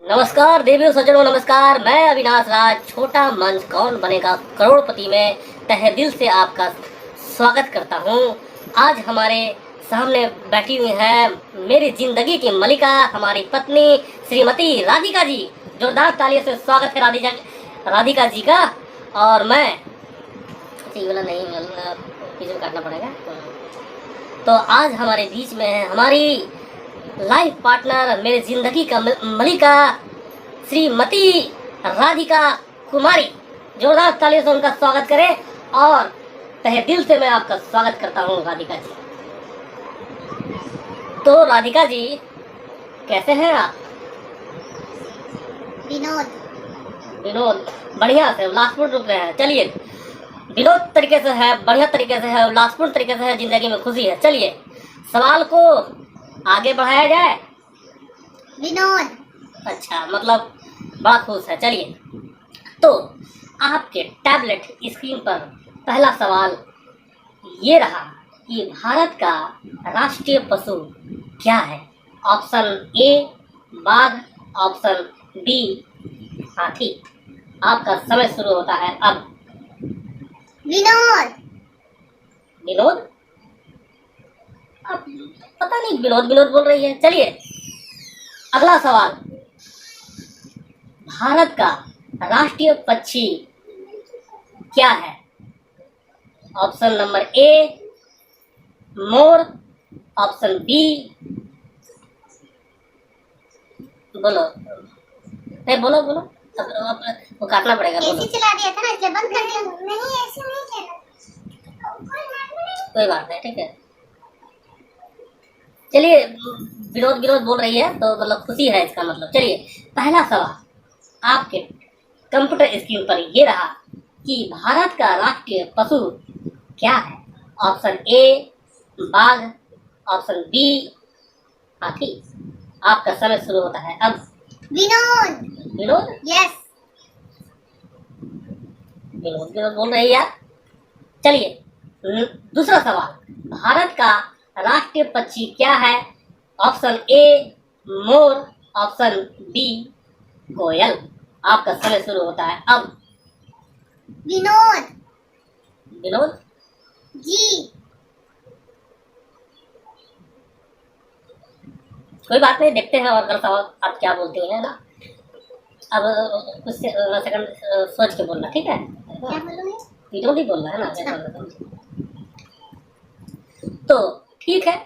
नमस्कार देवियों सज्जनों, नमस्कार। मैं अविनाश राज, छोटा मंच कौन बनेगा करोड़पति में तहे दिल से आपका स्वागत करता हूं। आज हमारे सामने बैठी हुई है मेरी जिंदगी की मलिका, हमारी पत्नी श्रीमती राधिका जी। जोरदार तालियों से स्वागत है राधिका जी का। और मैं ये वाला नहीं, पीछे में काटना पड़ेगा। तो आज हमारे बीच में है हमारी लाइफ पार्टनर, मेरे जिंदगी का मलिका श्रीमती राधिका कुमारी। जोरदार तालियों से उनका स्वागत करें और तहे दिल से मैं आपका स्वागत करता हूँ राधिका जी। तो राधिका जी कैसे हैं आप? विनोद बढ़िया से उल्लासपूर्ण रूप में है। चलिए, विनोद तरीके से है, बढ़िया तरीके से है, उल्लासपूर्ण तरीके से है, जिंदगी में खुशी है। चलिए सवाल को आगे बढ़ाया जाए। विनोद अच्छा, मतलब बड़ा खुश है। चलिए, तो आपके टैबलेट स्क्रीन पर पहला सवाल ये रहा कि भारत का राष्ट्रीय पशु क्या है? ऑप्शन ए बाघ, ऑप्शन बी हाथी। आपका समय शुरू होता है अब। विनोद विनोद? अब पता नहीं, विनोद बोल रही है। चलिए अगला सवाल, भारत का राष्ट्रीय पक्षी क्या है? ऑप्शन नंबर ए मोर, ऑप्शन बी, बोलो बोलो बोलो। अब वो काटना पड़ेगा। बोलो। एसी चला दिया था ना, इसलिए बंद कर दिया। नहीं, ऐसे नहीं चला। कोई बात नहीं, ठीक है। चलिए, विनोद बोल रही है तो मतलब खुशी है इसका मतलब। चलिए पहला सवाल आपके कंप्यूटर स्क्रीन पर ये रहा कि भारत का राष्ट्रीय पशु क्या है? ऑप्शन ए बाघ, ऑप्शन बी हाथी। आपका समय शुरू होता है अब। विनोद? यस। विनोद बोल रही है। चलिए दूसरा सवाल, भारत का राष्ट्रीय पक्षी क्या है? ऑप्शन ए मोर, ऑप्शन बी कोयल। आपका समय शुरू होता है अब। विनोद जी। कोई बात नहीं, देखते हैं और अगला सवाल आप क्या बोलते हैं ना। अब कुछ सेकंड सोच के बोलना, ठीक है? क्या बोलोगे? विनोद ही बोलना है ना। तो ठीक है,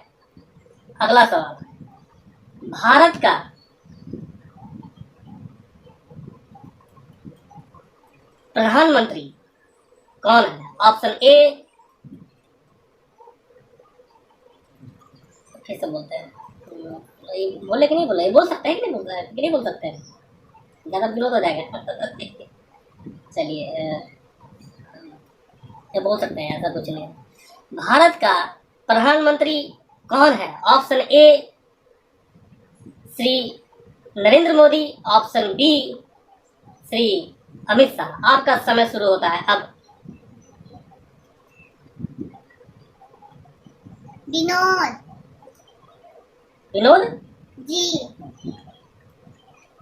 अगला सवाल, भारत का प्रधानमंत्री कौन है? ऑप्शन ए, फिर से बोलते हैं, बोले कि नहीं बोले? बोल सकते हैं कि नहीं बोलता है कि नहीं बोल सकते हैं? ज़्यादा विरोध हो जाएगा। चलिए ये बोल सकते हैं, ऐसा कुछ नहीं। भारत का प्रधानमंत्री कौन है? Option A Shri Narendra Modi, option B Shri Amit Shah. आपका समय शुरू होता है अब। विनोद जी।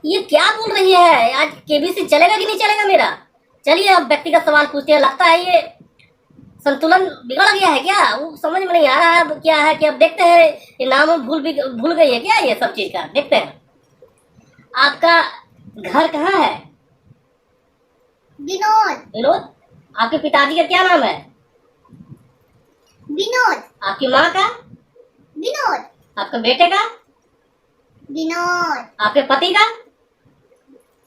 ये क्या बोल रही है? आज केबीसी चलेगा कि नहीं चलेगा मेरा? चलिए अब व्यक्तिगत सवाल पूछते हैं। लगता है ये संतुलन बिगड़ गया है क्या? वो समझ में नहीं आ रहा है अब क्या है कि अब देखते हैं। ये नाम भूल गई है क्या ये सब चीज का? देखते हैं। आपका घर कहाँ है? विनोद? आपके पिताजी का क्या नाम है? विनोद। आपकी माँ का? विनोद। आपके बेटे का? विनोद। आपके पति का?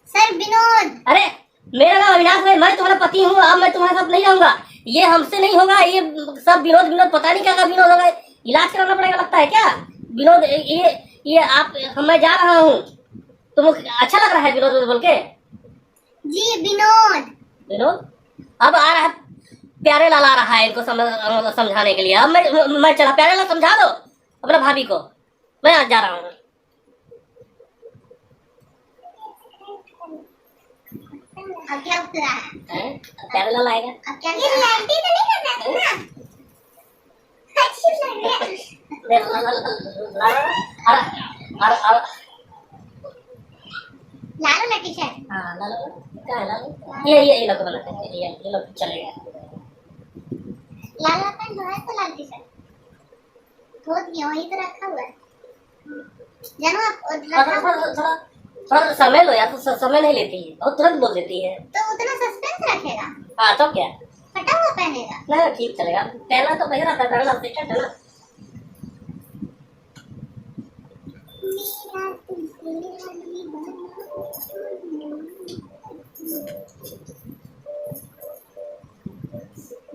सर विनोद। अरे मेरा नाम अविनाश है, मैं तुम्हारा पति हूँ। अब मैं तुम्हारे साथ नहीं रहूंगा, ये हमसे नहीं होगा। ये सब विनोद पता नहीं क्या विनोद होगा। इलाज कराना पड़ेगा लगता है क्या? विनोद ये आप, मैं जा रहा हूँ। तुम अच्छा लग रहा है विनोद बोल के? जी विनोद। अब आ रहा है प्यारे लाल, आ रहा है इनको समझाने के लिए। अब मैं चला। प्यारे लाल समझा दो अपना भाभी को, मैं आज जा रहा हूँ। अब क्या उतरा है? प्यारे लाल आएगा। अब क्या? ये लालटी तो नहीं करना था ना? अच्छी लग रही है। वाला टी शर्ट। हाँ ला लो, क्या है ला लो, ये लो बना देंगे, ये लो चलेगा। लाल पैंट है तो लाल टी शर्ट धो दिया, वहीं तो रखा हुआ है जानो आप। थोड़ा समय लो यार, तो समय नहीं लेती है, बहुत तुरंत बोल देती है। तो उतना सस्पेंस रखेगा। हाँ तो क्या, फटा हुआ पहनेगा। नहीं ठीक चलेगा, पहना तो पहना था, पहना टी शर्ट है ना।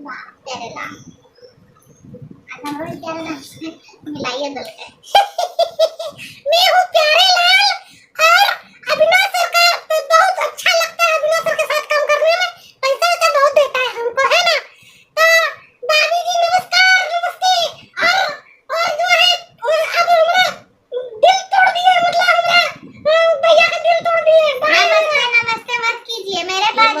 वाह तेरे लाल हम रोज प्यारे लाल मिलाइए दल के मैं हूँ प्यारे लाल और अभिनव सर का तो बहुत अच्छा लगता है। अभिनव सर के साथ काम करने में पैसा तो बहुत देता है हमको, है ना। तो दादी जी नमस्कार नमस्ते। और जो है अब हमरा दिल तोड़ दिए, मतलब हमरा भैया का दिल तोड़ दिए। नमस्ते नमस्ते मत कीजिए मेरे पास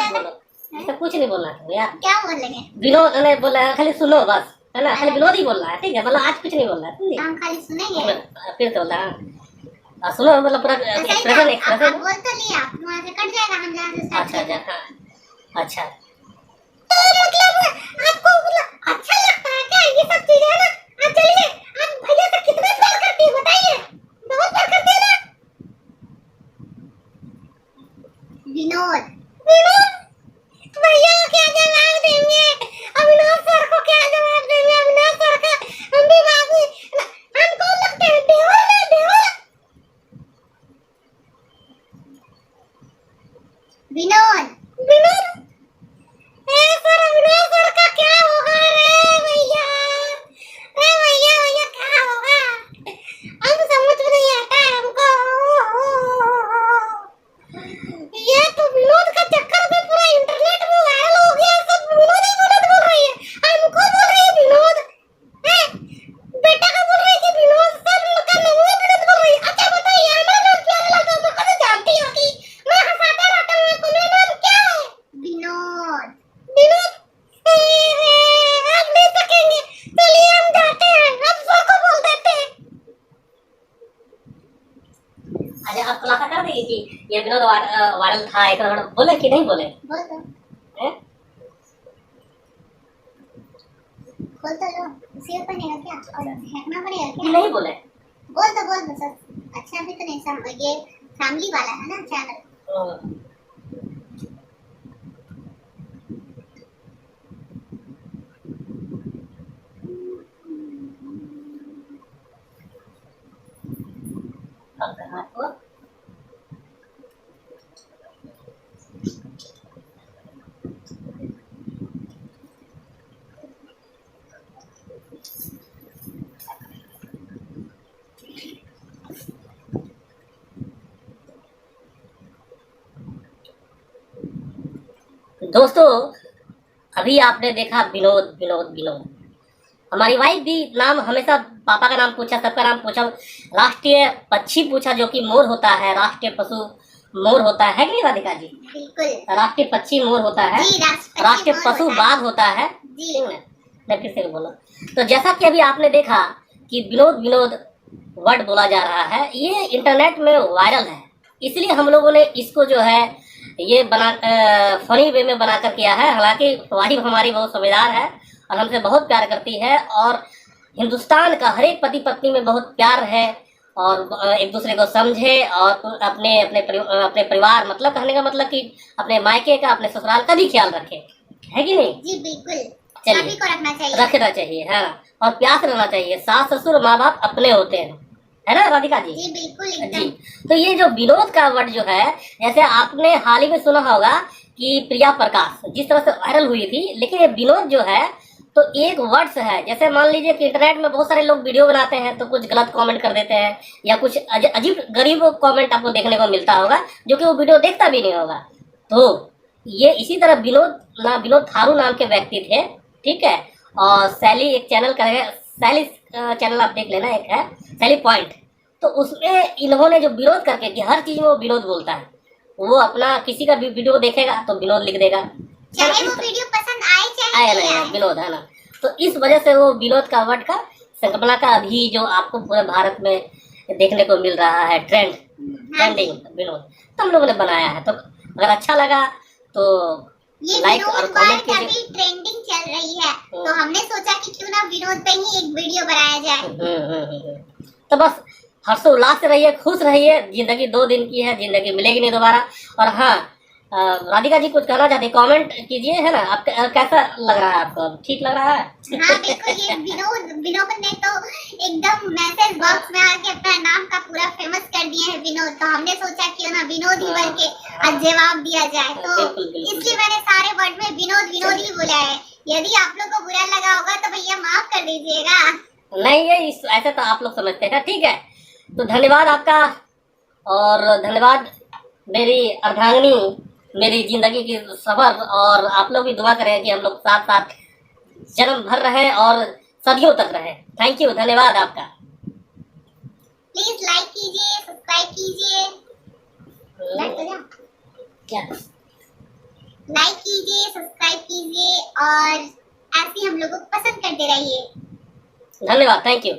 ऐसा कुछ नहीं बोलना है यार। क्या बोलेंगे। विनोद ने बोला है, खाली सुनो बस, है ना, खाली विनोद ही बोल रहा है, ठीक है, मतलब आज कुछ नहीं बोल रहा है, हम खाली सुनेंगे। फिर तो बोला सुनो, मतलब पूरा एक्सप्रेशन एक्सप्रेशन। बोल तो लिया, वहां से कट जाएगा, हम जहाँ से स्टार्ट अच्छा अच्छा हाँ अच्छा। तो मतलब आपको मतलब अच्छा लगता है क्या ये सब चीजें, है ना। आप चलिए, आप भैया से कितना प्यार करती है बताइए। बहुत प्यार करती है ना विनोद। विनोद भैया को क्या जवाब देंगे, अभिनव सर को क्या जवाब देंगे। अभिनव सर का हम भी बाबू हमको लगते हैं देवल ना देवल। विनोद विनोद ए सर, अभिनव सर का क्या होगा रे भैया। रे भैया भैया क्या होगा, हम समझ में नहीं आता है हमको। ये तो विनोद का चक्कर में पूरा इंटरनेट में वायरल हो गया, सब विनोद ही विनोद बोल रही है। हमको बोल रही है विनोद, हैं बेटा का बोल रही है कि विनोद, सब का नाम है विनोद बोल रही है। अच्छा बताइए हमारा नाम क्या लगता है, तो कैसे जानती हो कि मैं हंसाता रहता हूँ। तुम्हारा नाम क्या है। विनोद विनोद आप नहीं सकेंगे, चलिए हम जाते हैं, हम सर को बोल देते हैं। अच्छा आप खुलासा कर देंगे कि ये विनोद वायरल था, एक बोले कि नहीं बोले। बोल दो, हैं? बोल तो लो, उसी को पहनेगा क्या और फेंकना पड़ेगा कि क्या। नहीं बोले। बोल दो सर। अच्छा भी तो नहीं, सब ये फैमिली वाला है ना चैनल। आपको दोस्तों अभी आपने देखा विनोद विनोद विनोद। हमारी वाइफ भी नाम हमेशा पापा का नाम पूछा, सबका नाम पूछा, राष्ट्रीय पक्षी पूछा जो कि मोर होता है, राष्ट्रीय पशु मोर होता है कि नहीं राधिका जी। बिल्कुल राष्ट्रीय पक्षी मोर होता है, जी, राष्ट्रीय पशु बाघ होता है जी। ठीक है। मैं फिर से बोला, तो जैसा कि अभी आपने देखा कि विनोद विनोद वर्ड बोला जा रहा है, ये इंटरनेट में वायरल है, इसलिए हम लोगों ने इसको जो है ये बना फनी वे में बनाकर किया है। हालांकि वाइफ हमारी बहुत समझदार है और हमसे बहुत प्यार करती है, और हिंदुस्तान का हर एक पति पत्नी में बहुत प्यार है, और एक दूसरे को समझे और अपने अपने परिवार, मतलब कहने का मतलब कि अपने मायके का, अपने ससुराल का भी ख्याल रखे, है कि नहीं। जी बिल्कुल, चलिए सभी को रखना चाहिए, रखना चाहिए है ना, और प्यास रहना चाहिए। सास ससुर माँ बाप अपने होते हैं, है ना राधिका जी। जी बिल्कुल जी एकदम। तो ये जो विनोद का वर्ड जो है, जैसे आपने हाल ही में सुना होगा कि प्रिया प्रकाश जिस तरह से वायरल हुई थी, लेकिन ये विनोद जो है तो एक वर्ड्स है। जैसे मान लीजिए कि इंटरनेट में बहुत सारे लोग वीडियो बनाते हैं तो कुछ गलत कमेंट कर देते हैं, या कुछ अजीब गरीब कमेंट आपको देखने को मिलता होगा जो कि वो वीडियो देखता भी नहीं होगा। तो ये इसी तरह विनोद थारू नाम के व्यक्ति थे, ठीक है। और सैली एक चैनल का है, सैली चैनल आप देख लेना, एक है सैली पॉइंट। तो उसमें इन्होंने जो विरोध करके कि हर चीज में वो विनोद बोलता है, वो अपना किसी का भी वीडियो देखेगा तो विनोद लिख देगा, चाहे वो वीडियो पसंद आए चाहे आया नहीं नहीं आए। विनोद है ना। तो इस वजह से वो विनोद का वर्ड का संकल्पना का अभी जो आपको पूरे भारत में देखने को मिल रहा है, ट्रेंडिंग विनोद, तो हम लोगों ने बनाया है। तो अगर अच्छा लगा तो ये लाइक विनोद और वर्ड कमेंट का कीजिए। भी ट्रेंडिंग चल रही है, तो हमने सोचा कि क्यों ना विनोद पे ही एक वीडियो बनाया जाए। तो बस हर्षोल्लास से रहिए, खुश रहिए। जिंदगी 2 दिन की है, जिंदगी मिलेगी नहीं दोबारा। और हाँ, राधिका जी कुछ कहना चाहती, कमेंट कीजिए, है ना। आप कैसा लग रहा है आपको, ठीक लग रहा है? हाँ बिल्कुल, ये विनोद ने तो एकदम मैसेज बॉक्स में आके अपना नाम का पूरा फेमस कर दिया है विनोद, तो हमने सोचा क्यों ना विनोद ही बन के आज जवाब दिया जाए। तो इसलिए मैंने सारे वर्ड में विनोद विनोद ही बोला है। यदि आप लोग को बुरा लगा होगा तो भैया माफ कर दीजिएगा। नहीं, ये ऐसे तो आप लोग समझते हैं, ठीक है। तो धन्यवाद आपका, और धन्यवाद मेरी अर्धांगिनी, मेरी जिंदगी की सफर। और आप लोग भी दुआ करें कि हम लोग साथ साथ जन्म भर रहे और सदियों तक रहे। थैंक यू, धन्यवाद आपका। प्लीज लाइक कीजिए, सब्सक्राइब कीजिए। क्या? लाइक कीजिए, सब्सक्राइब कीजिए और ऐसे ही हम लोगों को पसंद करते रहिए। धन्यवाद, थैंक यू।